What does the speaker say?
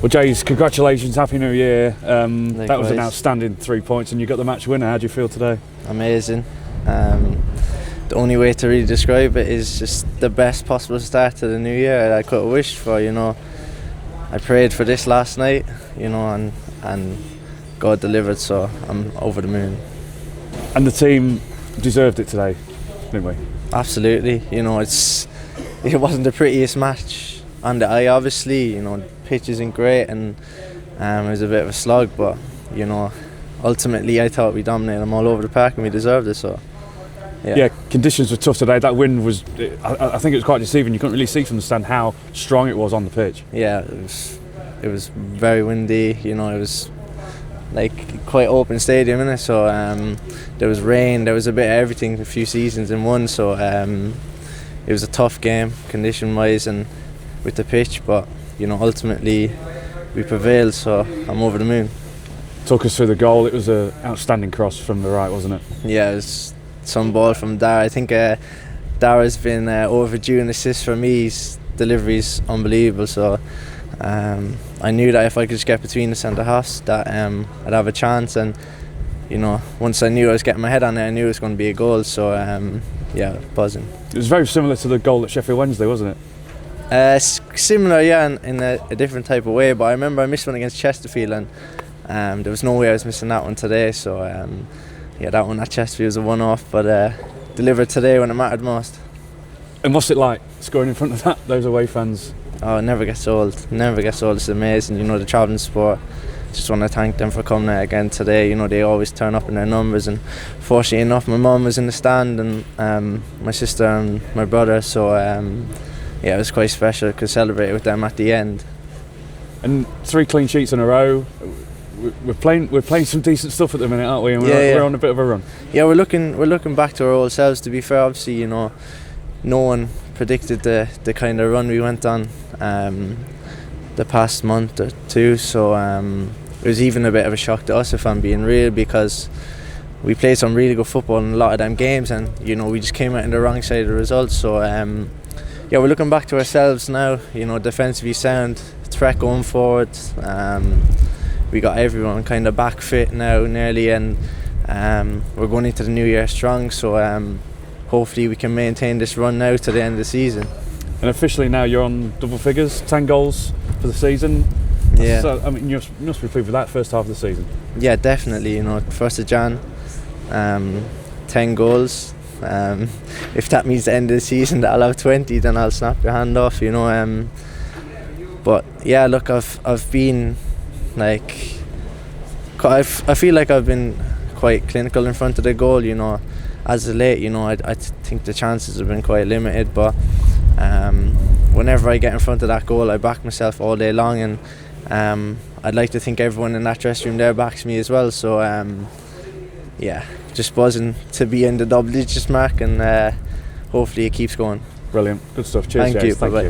Well, Jaze, congratulations, Happy New Year. That was an Likewise. outstanding 3 points and you got the match winner. How do you feel today? Amazing. The only way to really describe it is just the best possible start to the new year I could have wished for, I prayed for this last night, and God delivered, so I'm over the moon. And the team deserved it today, didn't we? Absolutely. It wasn't the prettiest match on the eye, obviously. The pitch isn't great, and it was a bit of a slog, but ultimately I thought we dominated them all over the park and we deserved it. So yeah, conditions were tough today. That wind was, I think it was quite deceiving. You couldn't really see from the stand how strong it was on the pitch. Yeah, it was very windy. It was like quite open stadium, innit? So there was rain, there was a bit of everything, a few seasons in one. So it was a tough game condition wise and with the pitch, but ultimately we prevailed, so I'm over the moon. Talk us through the goal. It was an outstanding cross from the right, wasn't it? Yeah, it was some ball from Dara. I think Dara's been overdue an assist for me. His delivery's unbelievable, so I knew that if I could just get between the centre halves that I'd have a chance, and once I knew I was getting my head on it, I knew it was going to be a goal, so yeah, buzzing. It was very similar to the goal at Sheffield Wednesday, wasn't it? Similar, yeah, in a different type of way, but I remember I missed one against Chesterfield, and there was no way I was missing that one today, so yeah, that one at Chesterfield was a one-off, but delivered today when it mattered most. And what's it like scoring in front of those away fans? Oh, it never gets old. Never gets old. It's amazing. The travelling sport. Just want to thank them for coming out again today. They always turn up in their numbers, and fortunately enough, my mum was in the stand, and my sister and my brother. So yeah, it was quite special. Could celebrate with them at the end. And 3 clean sheets in a row. We're playing some decent stuff at the minute, aren't we? And we're on a bit of a run. Yeah, we're looking back to our old selves. To be fair, obviously, no one predicted the kind of run we went on the past month or two, so it was even a bit of a shock to us, if I'm being real, because we played some really good football in a lot of them games, and we just came out on the wrong side of the results. So yeah, we're looking back to ourselves now, defensively sound, threat going forward. We got everyone kind of back fit now nearly, and we're going into the new year strong, so hopefully we can maintain this run now to the end of the season. And officially now you're on double figures, 10 goals for the season. Yeah. So, I mean, you must be pleased with that first half of the season. Yeah, definitely. 1st of Jan, 10 goals. If that means the end of the season that I'll have 20, then I'll snap your hand off, But yeah, look, I've been like, I feel like I've been quite clinical in front of the goal, as of late, I think the chances have been quite limited, but whenever I get in front of that goal, I back myself all day long, and I'd like to think everyone in that dressing room there backs me as well, so yeah, just buzzing to be in the double digits mark, and hopefully it keeps going. Brilliant, good stuff. Cheers, Thank you. Thank you.